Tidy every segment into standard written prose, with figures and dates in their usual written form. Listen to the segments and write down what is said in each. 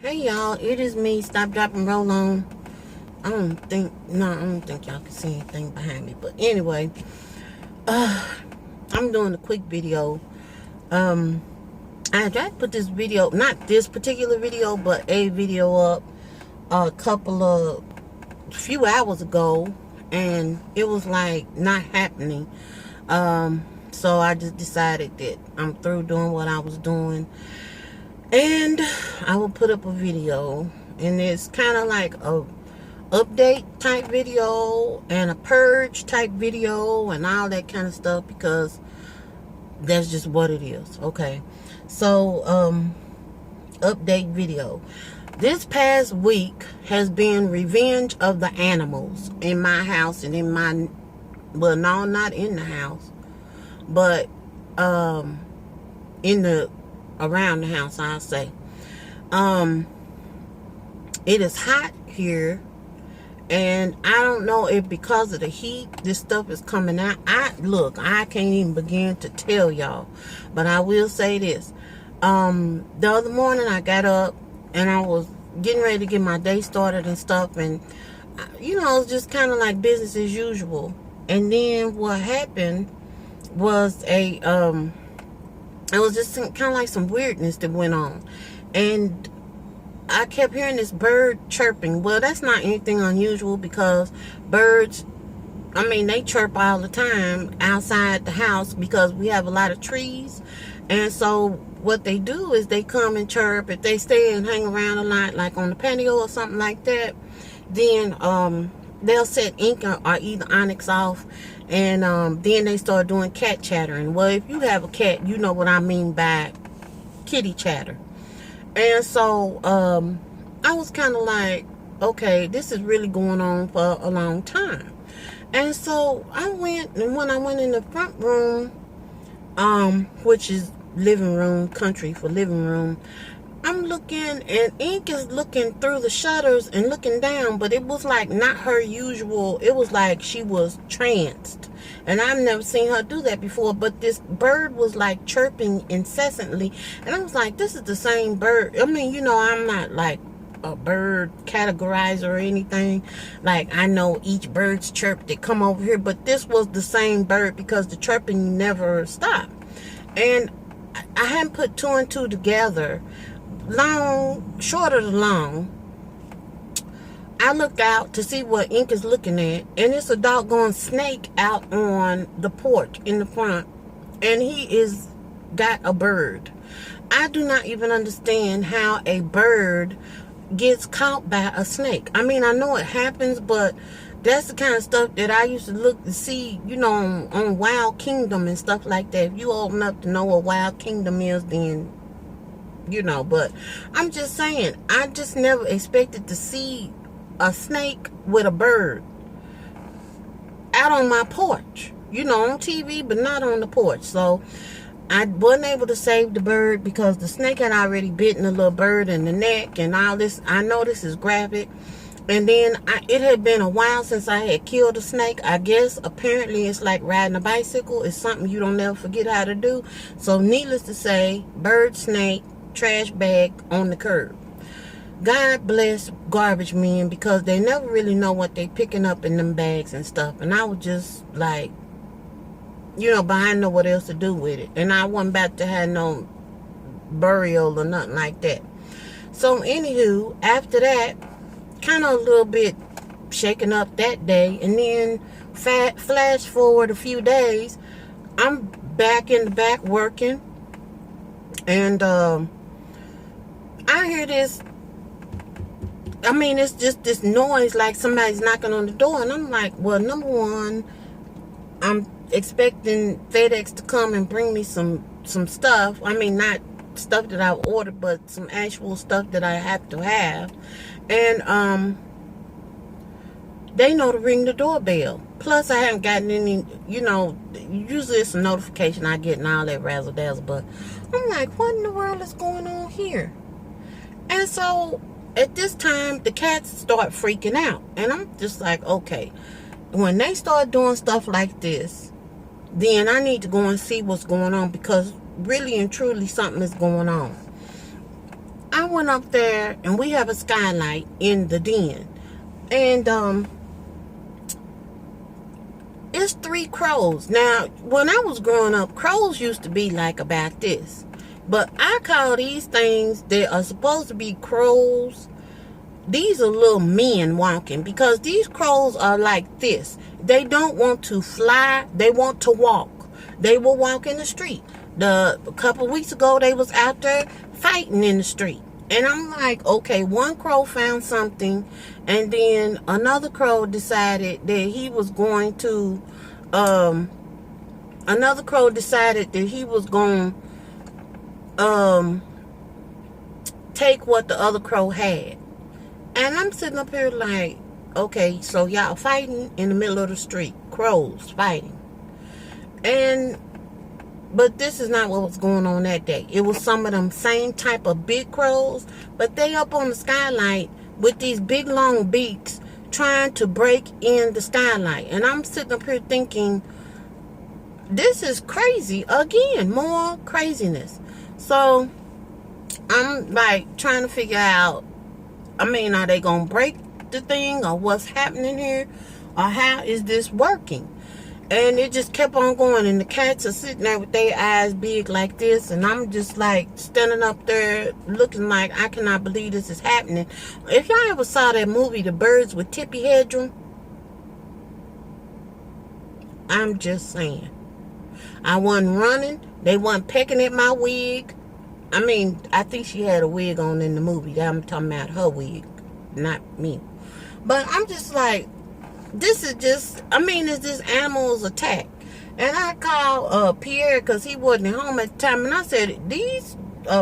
Hey y'all, it is me. Stop, drop, and roll on. I don't think y'all can see anything behind me. But anyway, I'm doing a quick video. I tried to put this video, not this particular video, but a video up a few hours ago, and it was like not happening. So I just decided that I'm through doing what I was doing. And I will put up a video, and it's kind of like a update type video and a purge type video and all that kind of stuff, because that's just what it is. Okay, so update video. This past week has been Revenge of the Animals in my house and in my, well, no, not in the house, but in the around the house, I'll say. It is hot here, and I don't know if because of the heat this stuff is coming out. I can't even begin to tell y'all, but I will say this. The other morning I got up and I was getting ready to get my day started and stuff, and it's just kind of like business as usual. And then what happened was it was just kind of like some weirdness that went on. And I kept hearing this bird chirping. Well, that's not anything unusual, because birds, they chirp all the time outside the house because we have a lot of trees. And so what they do is they come and chirp. If they stay and hang around a lot, like on the patio or something like that, then they'll set ink or either onyx off, and then they start doing cat chattering. Well, if you have a cat, you know what I mean by kitty chatter. And so I was kind of like, okay, this is really going on for a long time. And so I went, and when I went in the front room, which is living room, country for living room, I'm looking, and Ink is looking through the shutters and looking down, but it was like not her usual. It was like she was tranced, and I've never seen her do that before. But this bird was like chirping incessantly, and I was like, this is the same bird. I'm not like a bird categorizer or anything. Like, I know each bird's chirp that come over here, but this was the same bird, because the chirping never stopped. And I hadn't put two and two together. Short of the long, I looked out to see what Ink is looking at, and it's a doggone snake out on the porch in the front, and he is got a bird. I do not even understand how a bird gets caught by a snake. I know it happens, but that's the kind of stuff that I used to look to see, on Wild Kingdom and stuff like that. If you old enough to know what Wild Kingdom is, then but I'm just saying, I just never expected to see a snake with a bird out on my porch, on TV, but not on the porch. So I wasn't able to save the bird because the snake had already bitten the little bird in the neck and all this. I know this is graphic. And then it had been a while since I had killed a snake. I guess apparently it's like riding a bicycle. It's something you don't never forget how to do. So needless to say, bird, snake, trash bag on the curb. God bless garbage men, because they never really know what they picking up in them bags and stuff. And I was just like, but I didn't know what else to do with it. And I wasn't about to have no burial or nothing like that. So anywho, after that, kind of a little bit shaken up that day. And then flash forward a few days, I'm back in the back working. And I hear this, it's just this noise like somebody's knocking on the door. And I'm like, well, number one, I'm expecting FedEx to come and bring me some stuff. Not stuff that I've ordered, but some actual stuff that I have to have. And they know to ring the doorbell. Plus, I haven't gotten any, usually it's a notification I get and all that razzle dazzle. But I'm like, what in the world is going on here? And so at this time, the cats start freaking out. And I'm just like, okay, when they start doing stuff like this, then I need to go and see what's going on, because really and truly something is going on. I went up there, and we have a skylight in the den. And it's 3 crows. Now, when I was growing up, crows used to be like about this. But I call these things that are supposed to be crows, these are little men walking, because these crows are like this. They don't want to fly. They want to walk. They will walk in the street. A couple of weeks ago, they was out there fighting in the street. And I'm like, okay, one crow found something, and then another crow decided that he was going to, take what the other crow had. And I'm sitting up here like, okay, so y'all fighting in the middle of the street. Crows fighting. But this is not what was going on that day. It was some of them same type of big crows, but they up on the skylight with these big long beaks trying to break in the skylight. And I'm sitting up here thinking, this is crazy. Again, more craziness. So I'm like trying to figure out, are they going to break the thing, or what's happening here, or how is this working? And it just kept on going, and the cats are sitting there with their eyes big like this, and I'm just like standing up there looking like I cannot believe this is happening. If y'all ever saw that movie, The Birds with Tippi Hedren, I'm just saying. I wasn't running. They wasn't pecking at my wig. I think she had a wig on in the movie. I'm talking about her wig, not me. But I'm just like, this is just, is this animal's attack? And I called Pierre, because he wasn't at home at the time, and I said, these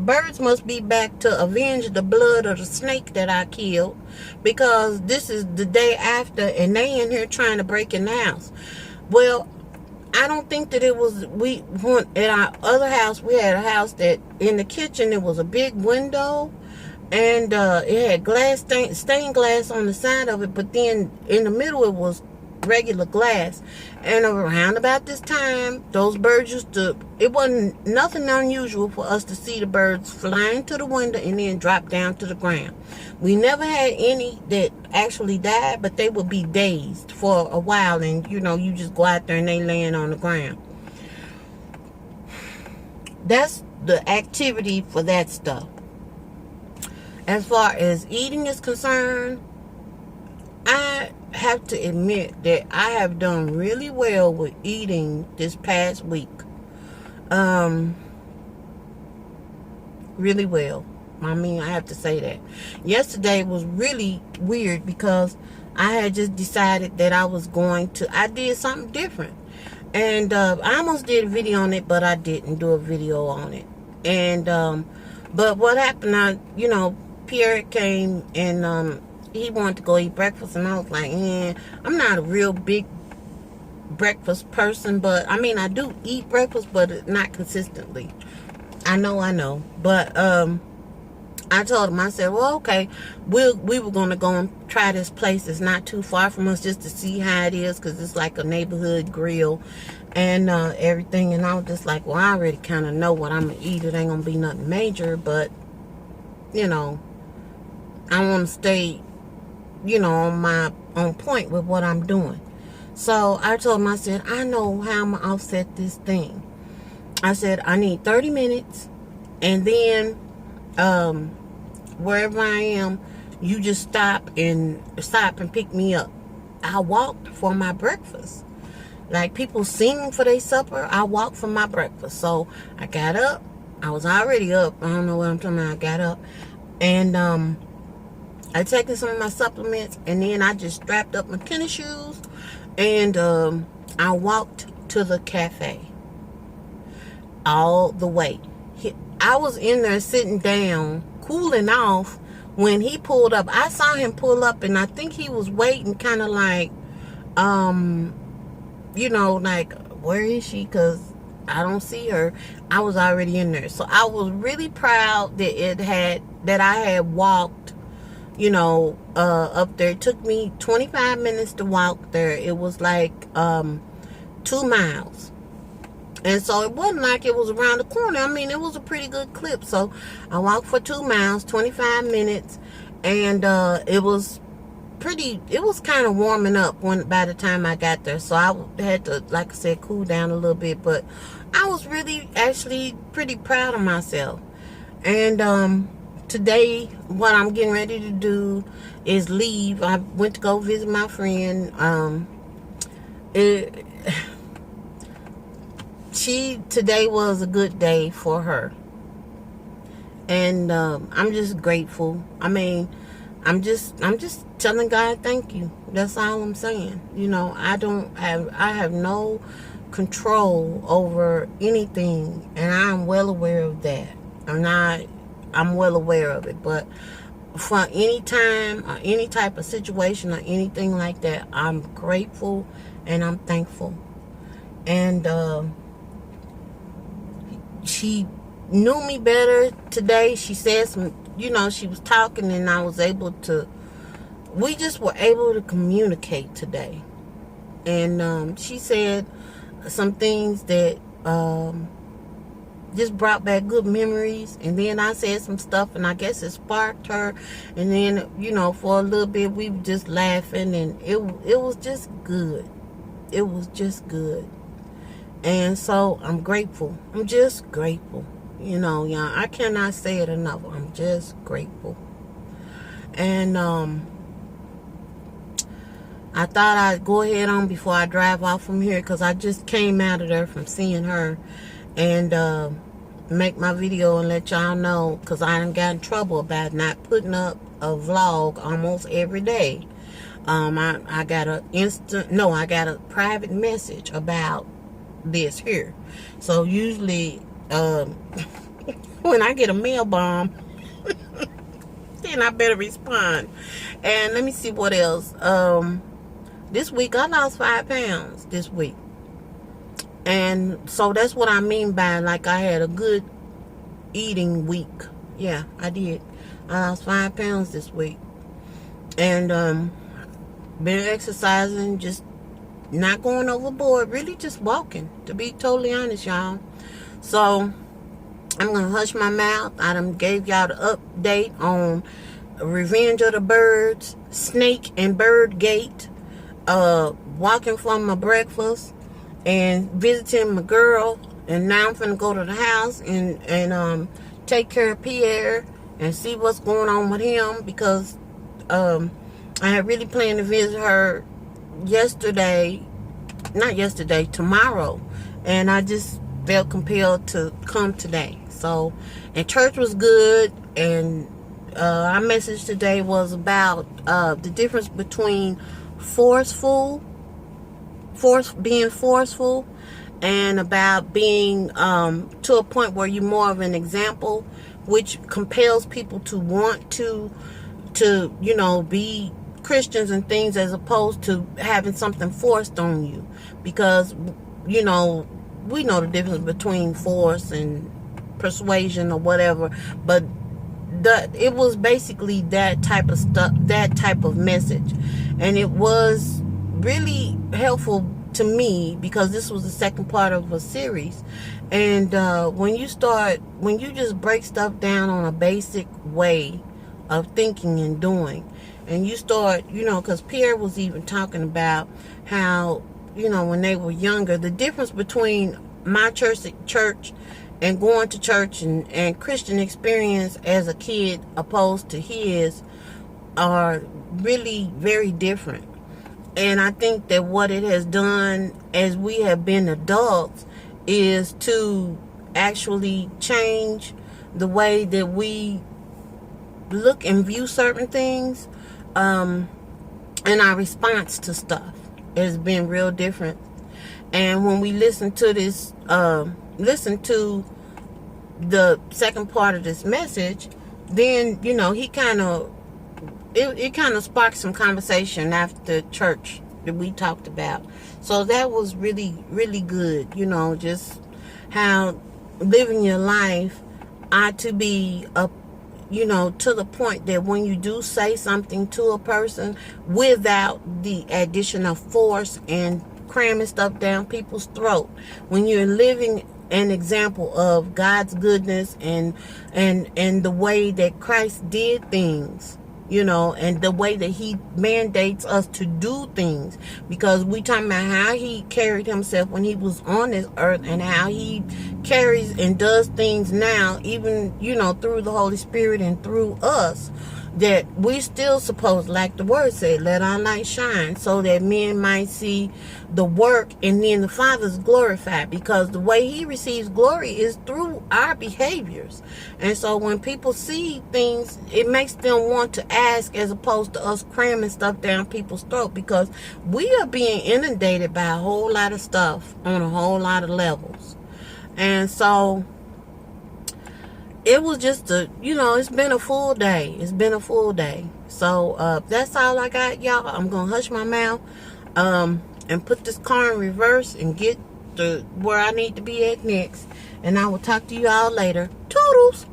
birds must be back to avenge the blood of the snake that I killed, because this is the day after, and they in here trying to break in the house. Well, I don't think that it was, at our other house, we had a house that in the kitchen, it was a big window, and it had glass, stained glass on the side of it, but then in the middle it was regular glass. And around about this time, those birds it wasn't nothing unusual for us to see the birds flying to the window and then drop down to the ground. We never had any that actually died, but they would be dazed for a while, and you just go out there and they laying on the ground. That's the activity for that stuff. As far as eating is concerned, I have to admit that I have done really well with eating this past week. Really well. I have to say that. Yesterday was really weird, because I had just decided that I did something different. And I almost did a video on it, but I didn't do a video on it. And, but what happened, Pierre came, and he wanted to go eat breakfast, and I was like, I'm not a real big breakfast person, but I do eat breakfast, but not consistently. I know, but I told him, I said, well, okay, we were going to go and try this place. It's not too far from us, just to see how it is, because it's like a neighborhood grill and everything. And I was just like, well, I already kind of know what I'm going to eat. It ain't going to be nothing major, but I want to stay, on point with what I'm doing. So I told him, I said, I know how I'm going to offset this thing. I said, I need 30 minutes, and then wherever I am, you just stop and pick me up. I walked for my breakfast. Like people sing for their supper, I walked for my breakfast. So I got up. I was already up. I don't know what I'm talking about. I got up, and I taken some of my supplements, and then I just strapped up my tennis shoes, and I walked to the cafe all the way. I was in there sitting down, cooling off, when he pulled up. I saw him pull up, and I think he was waiting, kind of like, like, where is she? Because I don't see her. I was already in there. So I was really proud that I had walked, up there. It took me 25 minutes to walk there. It was like 2 miles. And so it wasn't like it was around the corner. I mean, it was a pretty good clip. So I walked for 2 miles, 25 minutes, and it was kind of warming up by the time I got there. So I had to, like I said, cool down a little bit. But I was really actually pretty proud of myself. And today, what I'm getting ready to do is leave. I went to go visit my friend. Today was a good day for her. And I'm just grateful. I mean, I'm just telling God thank you. That's all I'm saying. You know, I have no control over anything, and I'm well aware of that. I'm well aware of it. But for any time or any type of situation or anything like that, I'm grateful and I'm thankful. And she knew me better today. She said some, she was talking, and we just were able to communicate today. And she said some things that just brought back good memories. And then I said some stuff, and I guess it sparked her. And then, for a little bit, we were just laughing, and it was just good. It was just good. And so I'm grateful. I'm just grateful. Y'all, I cannot say it enough. I'm just grateful. And I thought I'd go ahead on before I drive off from here, because I just came out of there from seeing her, and make my video and let y'all know, because I done got in trouble about not putting up a vlog almost every day. I got a private message about this here. So usually when I get a mail bomb, then I better respond. And let me see what else. This week I lost 5 pounds this week. And so that's what I mean by, like, I had a good eating week. Yeah, I did. I lost 5 pounds this week. And been exercising, just not going overboard, really just walking, to be totally honest, y'all. So I'm gonna hush my mouth. I done gave y'all the update on Revenge of the Birds, Snake and Bird Gate, walking from my breakfast, and visiting my girl. And now I'm finna go to the house and take care of Pierre and see what's going on with him, because I had really planned to visit her tomorrow, and I just felt compelled to come today. So, and church was good, and our message today was about the difference between being forceful, and about being to a point where you're more of an example, which compels people to want to be Christians and things, as opposed to having something forced on you. Because we know the difference between force and persuasion or whatever, but it was basically that type of stuff, that type of message. And it was really helpful to me, because this was the second part of a series. And when you just break stuff down on a basic way of thinking and doing, and you start, because Pierre was even talking about how, when they were younger, the difference between my church and going to church and Christian experience as a kid opposed to his are really very different. And I think that what it has done as we have been adults is to actually change the way that we look and view certain things, and our response to stuff has been real different. And when we listen to the second part of this message, then it kind of sparked some conversation after church that we talked about. So that was really, really good. Just how living your life ought to be to the point that when you do say something to a person without the addition of force and cramming stuff down people's throat, when you're living an example of God's goodness and the way that Christ did things, you know, and the way that he mandates us to do things, because we talking about how he carried himself when he was on this earth and how he carries and does things now, even, you know, through the Holy Spirit and through us, that we still supposed, like the word said, let our light shine so that men might see the work and then the Father's glorified, because the way he receives glory is through our behaviors. And so when people see things, it makes them want to ask, as opposed to us cramming stuff down people's throat, because we are being inundated by a whole lot of stuff on a whole lot of levels. And so it was just it's been a full day. It's been a full day. So that's all I got, y'all. I'm gonna hush my mouth and put this car in reverse and get to where I need to be at next. And I will talk to you all later. Toodles.